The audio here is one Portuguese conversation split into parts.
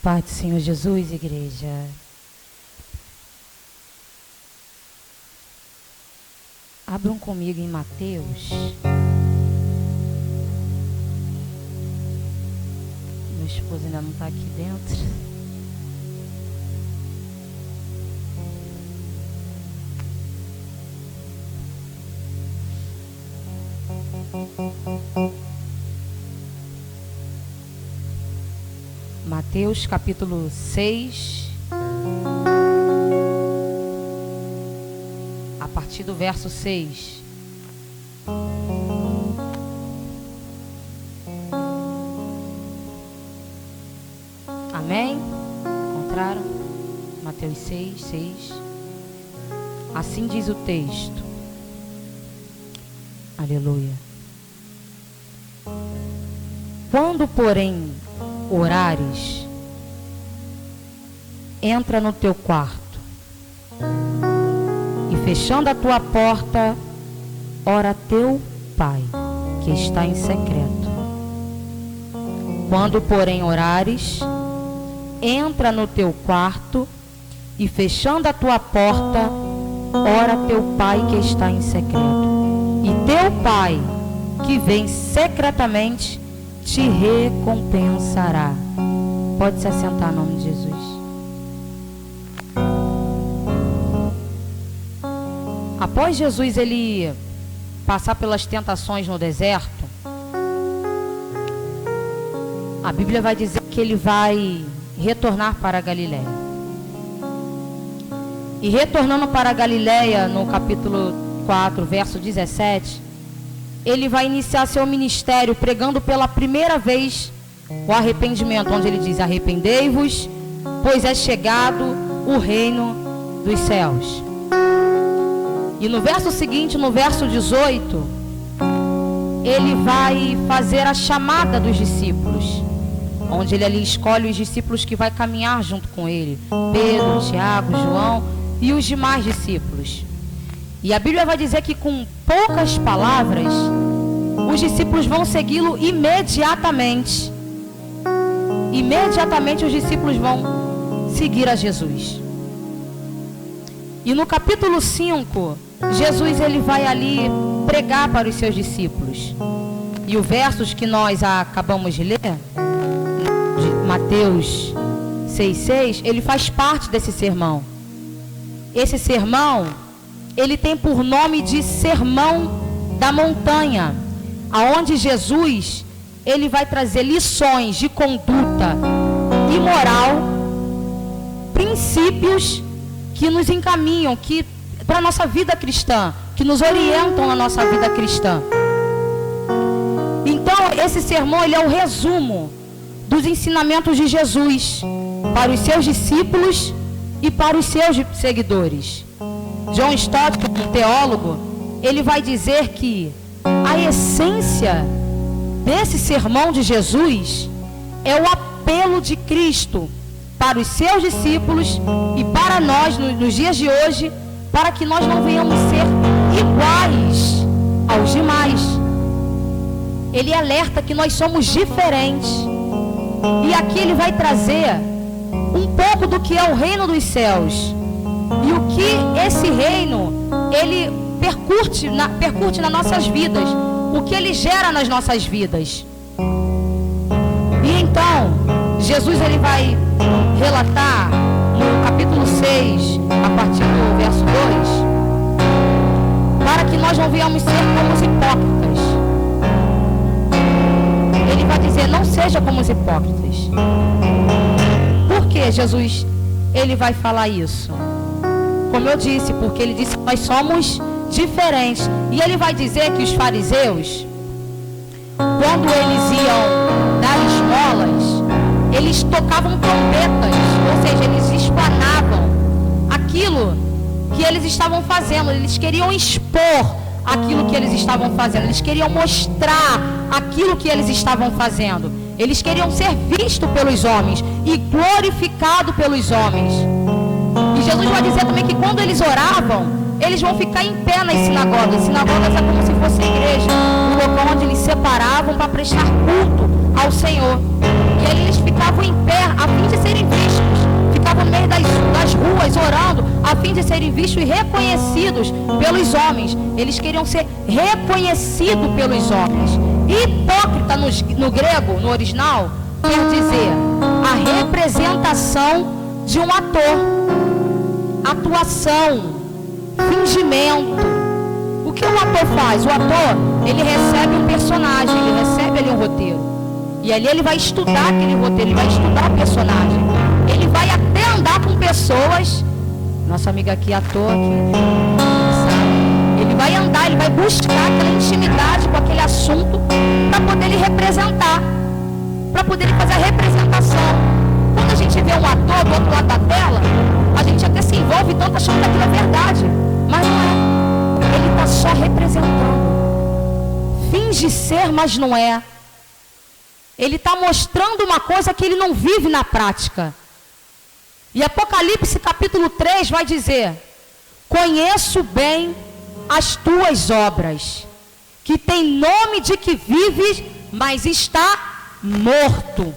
Paz do Senhor Jesus, igreja. Abram comigo em Mateus. Meu esposo ainda não está aqui dentro. Mateus capítulo 6, a partir do verso 6. Amém? Encontraram? Mateus 6, 6. Assim diz o texto. Aleluia. Quando, porém, orares, entra no teu quarto e, fechando a tua porta, ora a teu Pai que está em secreto. Quando, porém, orares, entra no teu quarto e, fechando a tua porta, ora a teu Pai que está em secreto. E teu Pai que vem secretamente te recompensará. Pode se assentar em nome de Jesus. Após Jesus ele passar pelas tentações no deserto, a Bíblia vai dizer que ele vai retornar para a Galileia. E retornando para a Galileia, no capítulo 4, verso 17, ele vai iniciar seu ministério pregando pela primeira vez o arrependimento, onde ele diz: arrependei-vos, pois é chegado o reino dos céus. E no verso seguinte, no verso 18, ele vai fazer a chamada dos discípulos, onde ele ali escolhe os discípulos que vai caminhar junto com ele: Pedro, Tiago, João e os demais discípulos. E a Bíblia vai dizer que com poucas palavras, os discípulos vão segui-lo imediatamente. Imediatamente os discípulos vão seguir a Jesus. E no capítulo 5, Jesus ele vai ali pregar para os seus discípulos. E o versos que nós acabamos de ler, de Mateus 6,6, ele faz parte desse sermão. Esse sermão, ele tem por nome de Sermão da Montanha, aonde Jesus, ele vai trazer lições de conduta e moral, princípios que nos encaminham, que para a nossa vida cristã, que nos orientam na nossa vida cristã. Então, esse sermão, ele é o resumo dos ensinamentos de Jesus para os seus discípulos e para os seus seguidores. John Stott, um teólogo, ele vai dizer que a essência desse sermão de Jesus é o apelo de Cristo para os seus discípulos e para nós nos dias de hoje, para que nós não venhamos ser iguais aos demais. Ele alerta que nós somos diferentes. E aqui ele vai trazer um pouco do que é o reino dos céus e o que esse reino ele percute nas nossas vidas, o que ele gera nas nossas vidas. E então Jesus ele vai relatar no capítulo 6, a partir do verso 2, para que nós não venhamos ser como os hipócritas. Ele vai dizer: não seja como os hipócritas. Por que Jesus ele vai falar isso? Como eu disse, porque ele disse que nós somos diferentes. E ele vai dizer que os fariseus, quando eles iam dar esmolas, eles tocavam trombetas, ou seja, eles explanavam aquilo que eles estavam fazendo. Eles queriam expor aquilo que eles estavam fazendo, eles queriam mostrar aquilo que eles estavam fazendo. Eles queriam ser vistos pelos homens e glorificado pelos homens. E Jesus vai dizer também que quando eles oravam, eles vão ficar em pé nas sinagogas. Sinagogas é como se fosse a igreja, um local onde eles separavam para prestar culto ao Senhor. E aí eles ficavam em pé a fim de serem vistos. Ficavam no meio das ruas orando a fim de serem vistos e reconhecidos pelos homens. Eles queriam ser reconhecidos pelos homens. Hipócrita no grego, no original, quer dizer a representação de um ator, atuação, fingimento. O que um ator faz? O ator, ele recebe um personagem, ele recebe ali um roteiro. E ali ele vai estudar aquele roteiro, ele vai estudar o personagem. Ele vai até andar com pessoas. Nossa amiga aqui, ator, sabe? Ele vai andar, ele vai buscar aquela intimidade com aquele assunto para poder ele representar, para poder ele fazer a representação. Quando a gente vê um ator do outro lado da tela, a gente até se envolve tanto achando que aquilo é verdade, mas não é. Ele está só representando. Finge ser, mas não é. Ele está mostrando uma coisa que ele não vive na prática. E Apocalipse capítulo 3 vai dizer: conheço bem as tuas obras, que tem nome de que vives, mas está morto.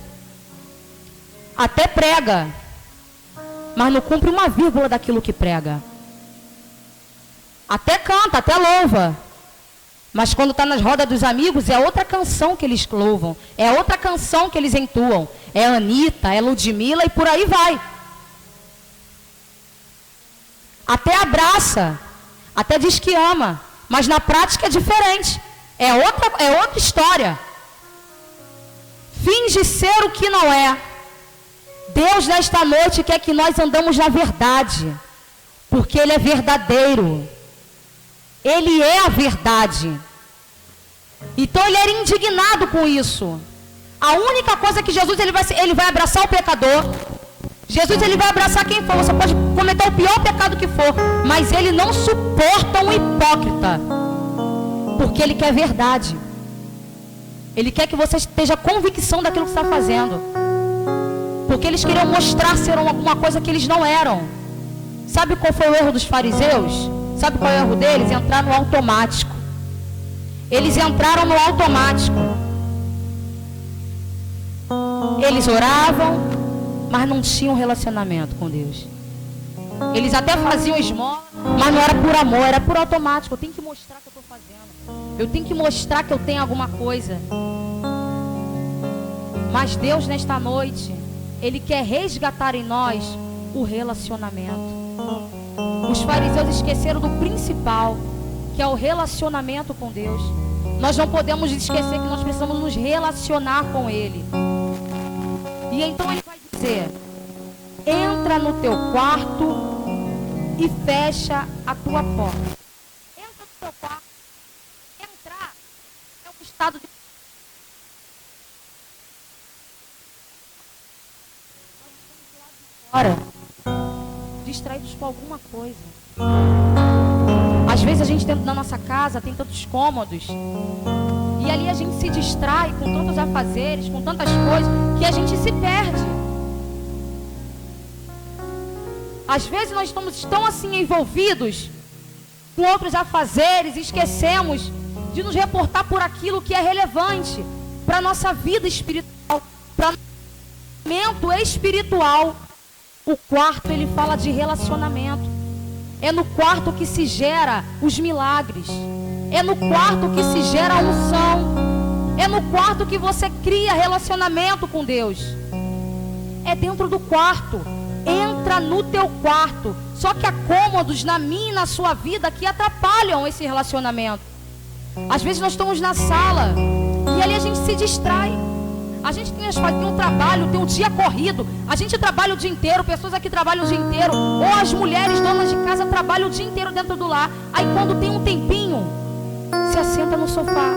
Até prega, mas não cumpre uma vírgula daquilo que prega. Até canta, até louva, mas quando está nas rodas dos amigos, é outra canção que eles louvam, é outra canção que eles entoam. É Anitta, é Ludmilla e por aí vai. Até abraça, até diz que ama, mas na prática é diferente. É outra história. Finge ser o que não é. Deus nesta noite quer que nós andamos na verdade, porque Ele é verdadeiro. Ele é a verdade. Então ele era indignado com isso. A única coisa que Jesus ele vai abraçar o pecador. Jesus ele vai abraçar quem for. Você pode cometer o pior pecado que for, mas ele não suporta um hipócrita, porque ele quer verdade. Ele quer que você esteja convicção daquilo que está fazendo, porque eles queriam mostrar ser alguma coisa que eles não eram. Sabe qual foi o erro dos fariseus? Sabe qual é o erro deles? Entrar no automático. Eles entraram no automático. Eles oravam, mas não tinham relacionamento com Deus. Eles até faziam esmola, mas não era por amor, era por automático. Eu tenho que mostrar que eu estou fazendo. Eu tenho que mostrar que eu tenho alguma coisa. Mas Deus nesta noite, Ele quer resgatar em nós o relacionamento. Os fariseus esqueceram do principal, que é o relacionamento com Deus. Nós não podemos esquecer que nós precisamos nos relacionar com Ele. E então Ele vai dizer: entra no teu quarto e fecha a tua porta. Entra no teu quarto. Entrar é um estado de... Ora, distraídos com alguma coisa. Às vezes a gente na nossa casa tem tantos cômodos, e ali a gente se distrai com tantos afazeres, com tantas coisas, que a gente se perde. Às vezes nós estamos tão assim envolvidos com outros afazeres e esquecemos de nos reportar por aquilo que é relevante para a nossa vida espiritual, para o momento espiritual. O quarto, ele fala de relacionamento. É no quarto que se gera os milagres. É no quarto que se gera a unção. É no quarto que você cria relacionamento com Deus. É dentro do quarto. Entra no teu quarto. Só que há cômodos na minha e na sua vida que atrapalham esse relacionamento. Às vezes nós estamos na sala e ali a gente se distrai. A gente tem um trabalho, tem um dia corrido. A gente trabalha o dia inteiro, pessoas aqui trabalham o dia inteiro. Ou as mulheres, donas de casa, trabalham o dia inteiro dentro do lar. Aí quando tem um tempinho, se assenta no sofá.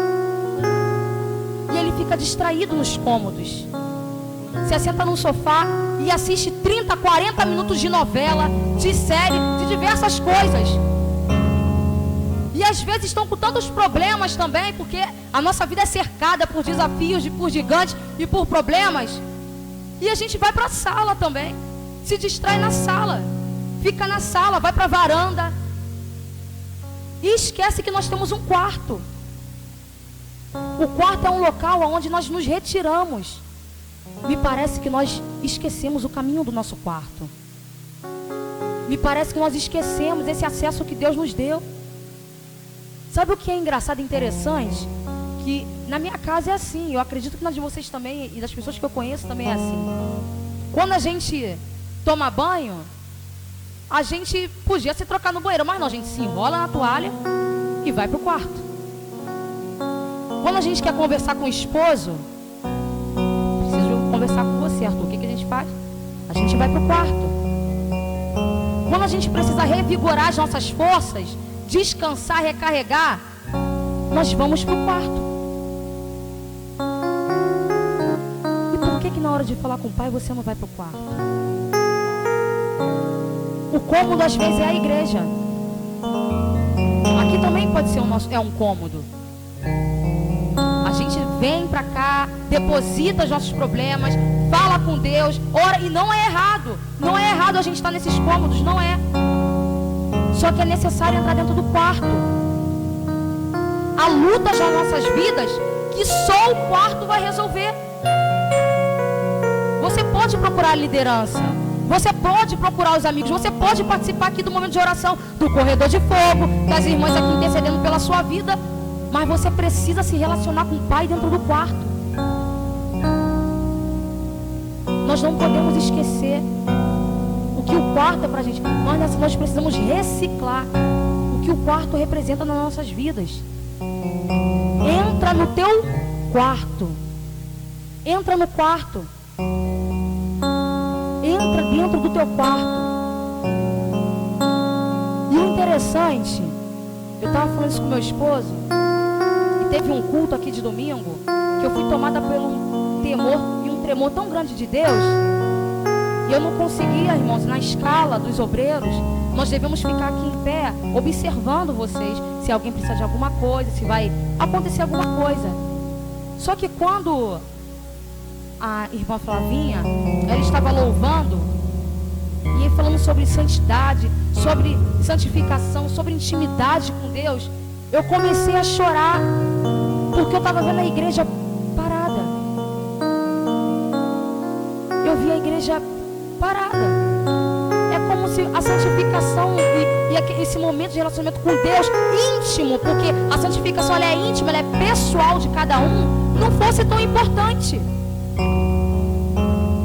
E ele fica distraído nos cômodos. Se assenta no sofá e assiste 30, 40 minutos de novela, de série, de diversas coisas. E às vezes estão com tantos problemas também, porque a nossa vida é cercada por desafios, por gigantes e por problemas. E a gente vai para a sala também, se distrai na sala, fica na sala, vai para a varanda e esquece que nós temos um quarto. O quarto é um local onde nós nos retiramos. Me parece que nós esquecemos o caminho do nosso quarto. Me parece que nós esquecemos esse acesso que Deus nos deu. Sabe o que é engraçado e interessante? Que na minha casa é assim. Eu acredito que nas de vocês também, e das pessoas que eu conheço também é assim. Quando a gente toma banho, a gente podia se trocar no banheiro, mas não, a gente se enrola na toalha e vai pro quarto. Quando a gente quer conversar com o esposo, preciso conversar com você, Arthur, o que a gente faz? A gente vai pro quarto. Quando a gente precisa revigorar as nossas forças, descansar, recarregar, nós vamos para o quarto. E por que na hora de falar com o pai você não vai para o quarto? O cômodo às vezes é a igreja. Aqui também pode ser um cômodo. A gente vem para cá, deposita os nossos problemas, fala com Deus, ora, e não é errado. Não é errado a gente estar nesses cômodos, não é. Só que é necessário entrar dentro do quarto. Há lutas nas nossas vidas que só o quarto vai resolver. Você pode procurar a liderança, você pode procurar os amigos, você pode participar aqui do momento de oração, do corredor de fogo, das irmãs aqui intercedendo pela sua vida, mas você precisa se relacionar com o Pai dentro do quarto. Nós não podemos esquecer o que o quarto é pra gente. Nós precisamos reciclar o que o quarto representa nas nossas vidas. Entra no teu quarto. Entra no quarto. Entra dentro do teu quarto. E o interessante, eu estava falando isso com meu esposo, e teve um culto aqui de domingo, que eu fui tomada pelo temor e um tremor tão grande de Deus, e eu não conseguia, irmãos, na escala dos obreiros, nós devemos ficar aqui em pé, observando vocês, se alguém precisa de alguma coisa, se vai acontecer alguma coisa. Só que quando a irmã Flavinha, ela estava louvando, e falando sobre santidade, sobre santificação, sobre intimidade com Deus, eu comecei a chorar, porque eu estava vendo a igreja parada. Eu vi a igreja parada. É como se a santificação e esse momento de relacionamento com Deus íntimo, porque a santificação ela é íntima, ela é pessoal de cada um, não fosse tão importante.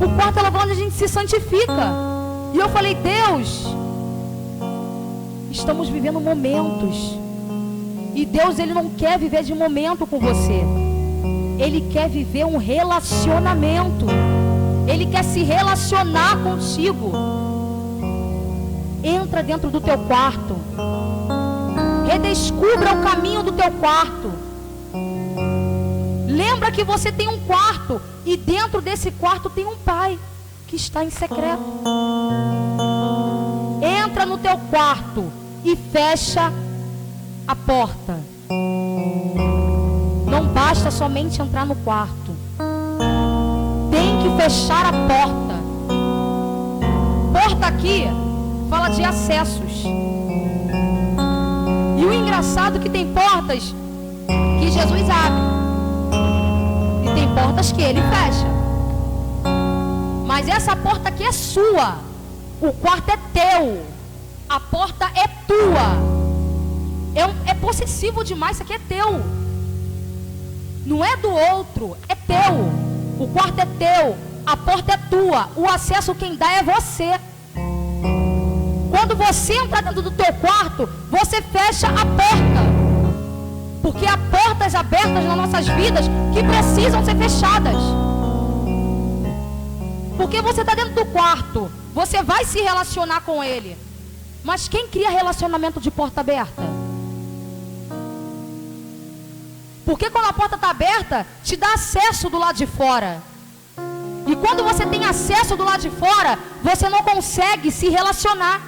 O quarto é lugar onde a gente se santifica. E eu falei, Deus, estamos vivendo momentos, e Deus, Ele não quer viver de momento com você, Ele quer viver um relacionamento, Ele quer se relacionar contigo. Entra dentro do teu quarto, redescubra o caminho do teu quarto. Lembra que você tem um quarto, e dentro desse quarto tem um Pai que está em secreto. Entra no teu quarto e fecha a porta. Não basta somente entrar no quarto, tem que fechar a porta. Porta aqui fala de acessos. E o engraçado é que tem portas que Jesus abre, e tem portas que Ele fecha. Mas essa porta aqui é sua. O quarto é teu. A porta é tua. É possessivo demais. Isso aqui é teu. Não é do outro. É teu. O quarto é teu. A porta é tua. O acesso quem dá é você. Quando você entra dentro do teu quarto, você fecha a porta. Porque há portas abertas nas nossas vidas que precisam ser fechadas. Porque você está dentro do quarto, você vai se relacionar com Ele. Mas quem cria relacionamento de porta aberta? Porque quando a porta está aberta, te dá acesso do lado de fora. E quando você tem acesso do lado de fora, você não consegue se relacionar.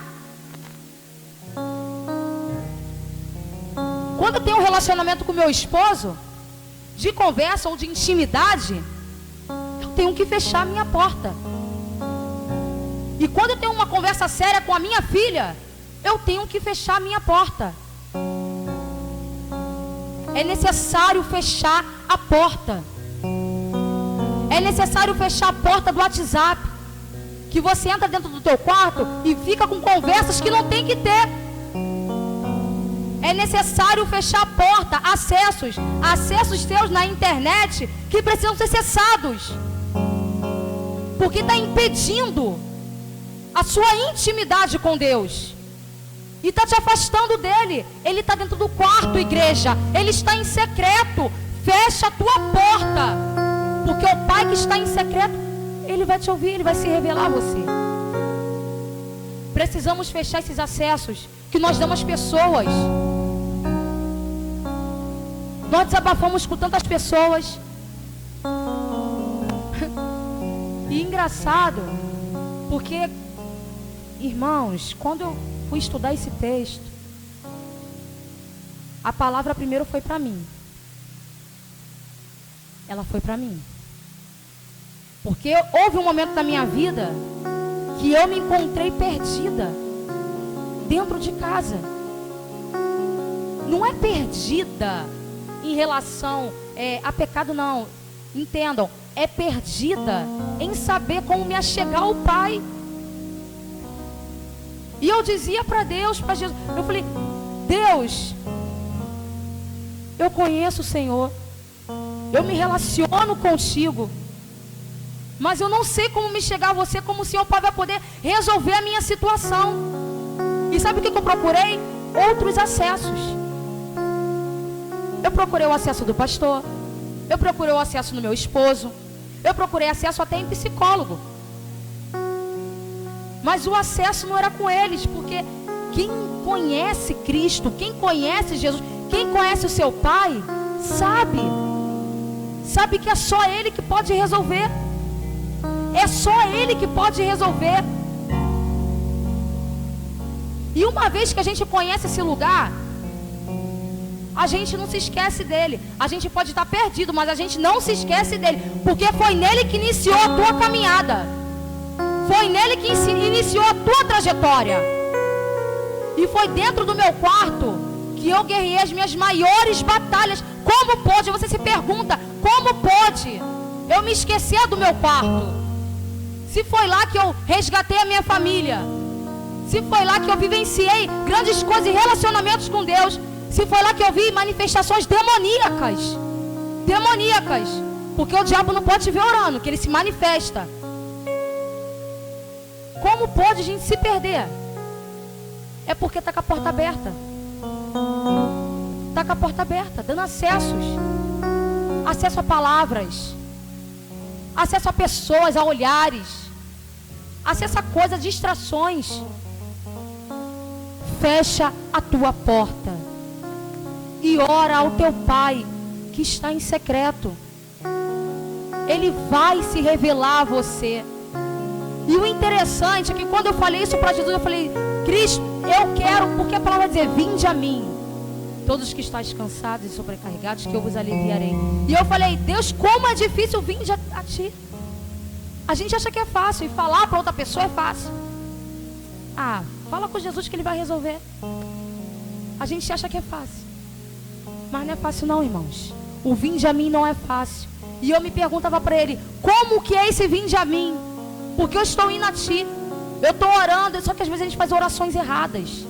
Quando eu tenho um relacionamento com meu esposo, de conversa ou de intimidade, tenho que fechar a minha porta. E quando eu tenho uma conversa séria com a minha filha, eu tenho que fechar a minha porta. É necessário fechar a porta. É necessário fechar a porta do WhatsApp, que você entra dentro do teu quarto e fica com conversas que não tem que ter. É necessário fechar a porta, acessos teus na internet que precisam ser cessados, porque está impedindo a sua intimidade com Deus e está te afastando dele. Ele está dentro do quarto, igreja. Ele está em secreto. Fecha a tua porta, porque o Pai que está em secreto, Ele vai te ouvir, Ele vai se revelar a você. Precisamos fechar esses acessos que nós damos às pessoas. Nós desabafamos com tantas pessoas. E engraçado, porque, irmãos, quando eu fui estudar esse texto, a palavra primeiro foi para mim. Ela foi para mim. Porque houve um momento da minha vida que eu me encontrei perdida dentro de casa. Não é perdida em relação a pecado, não. Entendam, é perdida em saber como me achegar ao Pai. E eu dizia para Deus, para Jesus, eu falei: Deus, eu conheço o Senhor, eu me relaciono contigo, mas eu não sei como me chegar a você, como o Senhor vai poder resolver a minha situação. E sabe o que eu procurei? Outros acessos. Eu procurei o acesso do pastor, eu procurei o acesso no meu esposo, eu procurei acesso até em psicólogo. Mas o acesso não era com eles, porque quem conhece Cristo, quem conhece Jesus, quem conhece o seu Pai, sabe que é só Ele que pode resolver. É só Ele que pode resolver. E uma vez que a gente conhece esse lugar, a gente não se esquece dele. A gente pode estar perdido, mas a gente não se esquece dele, porque foi nele que iniciou a tua caminhada. Foi nele que iniciou a tua trajetória. E foi dentro do meu quarto que eu guerrei as minhas maiores batalhas. Como pode? Você se pergunta, como pode eu me esquecer do meu quarto? Se foi lá que eu resgatei a minha família, se foi lá que eu vivenciei grandes coisas e relacionamentos com Deus, se foi lá que eu vi manifestações demoníacas, porque o diabo não pode te ver orando, que ele se manifesta. Como pode a gente se perder? É porque está com a porta aberta. Está com a porta aberta, dando acessos. Acesso a palavras, acesso a pessoas, a olhares, acesso a coisas, distrações. Fecha a tua porta e ora ao teu Pai que está em secreto. Ele vai se revelar a você. E o interessante é que quando eu falei isso para Jesus, eu falei: Cristo, eu quero, porque a palavra vai dizer: vinde a mim, todos que estáis cansados e sobrecarregados, que eu vos aliviarei. E eu falei: Deus, como é difícil vir a ti. A gente acha que é fácil, e falar para outra pessoa é fácil. Ah, fala com Jesus que Ele vai resolver. A gente acha que é fácil, mas não é fácil não, irmãos. O vinde a mim não é fácil. E eu me perguntava para Ele: como que é esse vinde a mim? Porque eu estou indo a ti, eu estou orando, só que às vezes a gente faz orações erradas.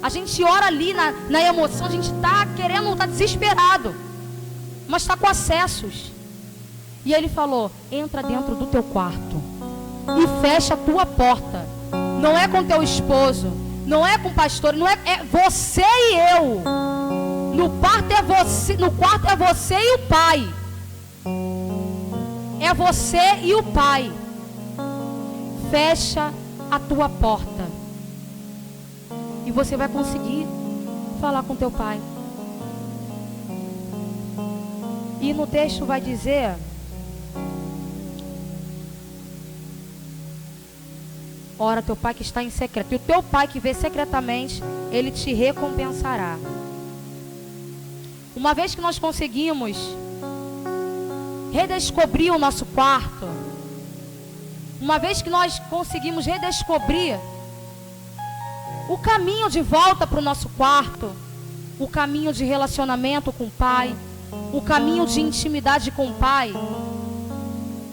A gente ora ali na emoção, a gente está querendo, está desesperado, mas está com acessos. E Ele falou: entra dentro do teu quarto e fecha a tua porta. Não é com teu esposo, não é com o pastor, não é você e eu. No quarto é você e o Pai. É você e o Pai. Fecha a tua porta e você vai conseguir falar com teu Pai. E no texto vai dizer: ora teu Pai que está em secreto, e o teu Pai que vê secretamente, Ele te recompensará. Uma vez que nós conseguimos redescobrir o nosso quarto, uma vez que nós conseguimos redescobrir o caminho de volta para o nosso quarto, o caminho de relacionamento com o Pai, o caminho de intimidade com o Pai,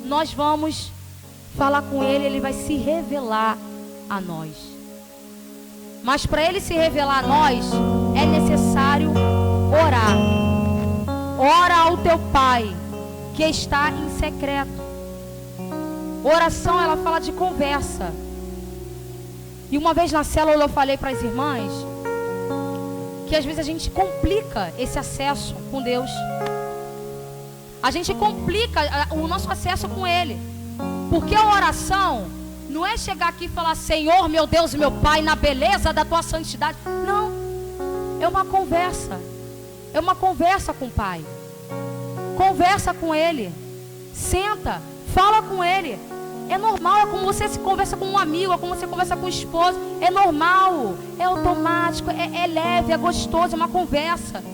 nós vamos falar com Ele, Ele vai se revelar a nós. Mas para Ele se revelar a nós, é necessário orar. Ora ao teu Pai, que está em secreto. Oração, ela fala de conversa. E uma vez na célula eu falei para as irmãs que às vezes a gente complica esse acesso com Deus. A gente complica o nosso acesso com Ele. Porque a oração não é chegar aqui e falar: Senhor, meu Deus e meu Pai, na beleza da tua santidade. Não. É uma conversa. É uma conversa com o Pai. Conversa com Ele. Senta, fala com Ele. É normal, é como você se conversa com um amigo, é como você conversa com o esposo. É normal, é automático, é leve, é gostoso, é uma conversa.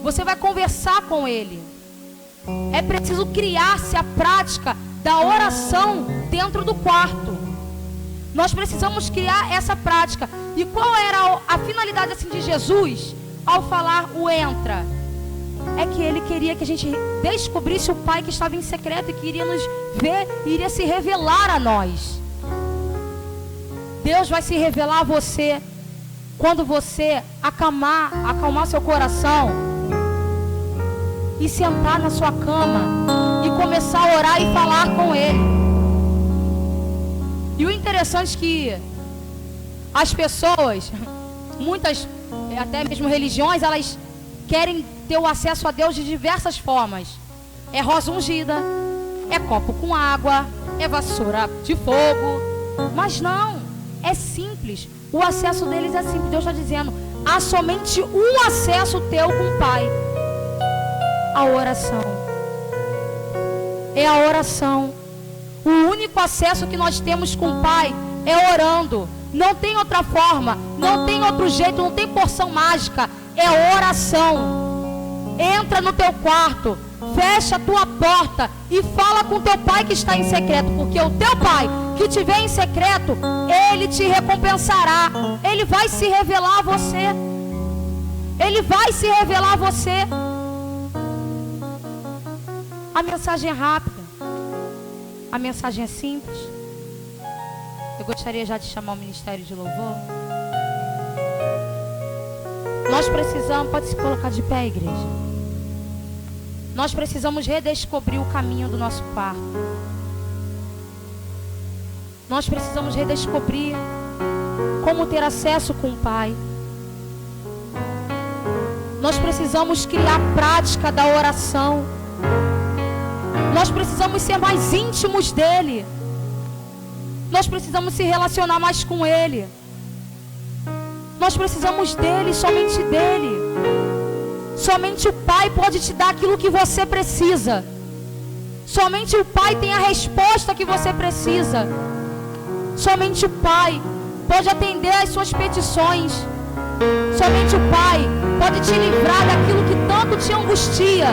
Você vai conversar com Ele. É preciso criar-se a prática da oração dentro do quarto. Nós precisamos criar essa prática. E qual era a finalidade assim de Jesus ao falar o entra? É que Ele queria que a gente descobrisse o Pai que estava em secreto e que iria nos ver, iria se revelar a nós. Deus vai se revelar a você quando você acalmar seu coração e sentar na sua cama e começar a orar e falar com Ele. E o interessante é que as pessoas, muitas, até mesmo religiões, elas querem ter o acesso a Deus de diversas formas. É rosa ungida, é copo com água, é vassoura de fogo. Mas não, é simples. O acesso deles é simples. Deus está dizendo: há somente um acesso teu com o Pai. A oração. É a oração. O único acesso que nós temos com o Pai é orando. Não tem outra forma, não tem outro jeito, não tem porção mágica. É oração. Entra no teu quarto, fecha a tua porta e fala com teu Pai que está em secreto, porque o teu Pai que te vê em secreto, Ele te recompensará. Ele vai se revelar a você. Ele vai se revelar a você. A mensagem é rápida. A mensagem é simples. Eu gostaria já de chamar o Ministério de Louvor. Nós precisamos, pode se colocar de pé, igreja. Nós precisamos redescobrir o caminho do nosso quarto. Nós precisamos redescobrir como ter acesso com o Pai. Nós precisamos criar a prática da oração. Nós precisamos ser mais íntimos dEle. Nós precisamos se relacionar mais com Ele. Nós precisamos dEle, somente dEle. Somente o Pai pode te dar aquilo que você precisa. Somente o Pai tem a resposta que você precisa. Somente o Pai pode atender às suas petições. Somente o Pai pode te livrar daquilo que tanto te angustia.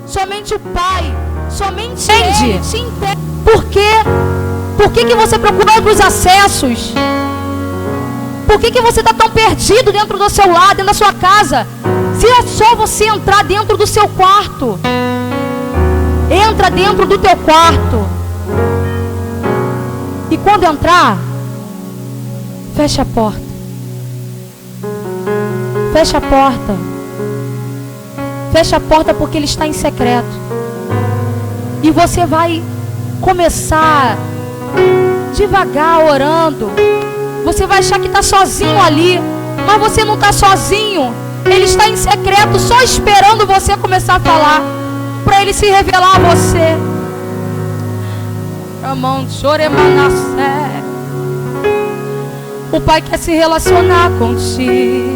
Somente o Pai, somente Ele te entende. Por quê? Por que você procura outros acessos? Por que você está tão perdido dentro do seu lar, dentro da sua casa? Se é só você entrar dentro do seu quarto. Entra dentro do teu quarto. E quando entrar, fecha a porta. Fecha a porta. Fecha a porta porque Ele está em secreto. E você vai começar devagar orando. Você vai achar que está sozinho ali, mas você não está sozinho. Ele está em secreto, só esperando você começar a falar, para Ele se revelar a você. O Pai quer se relacionar contigo.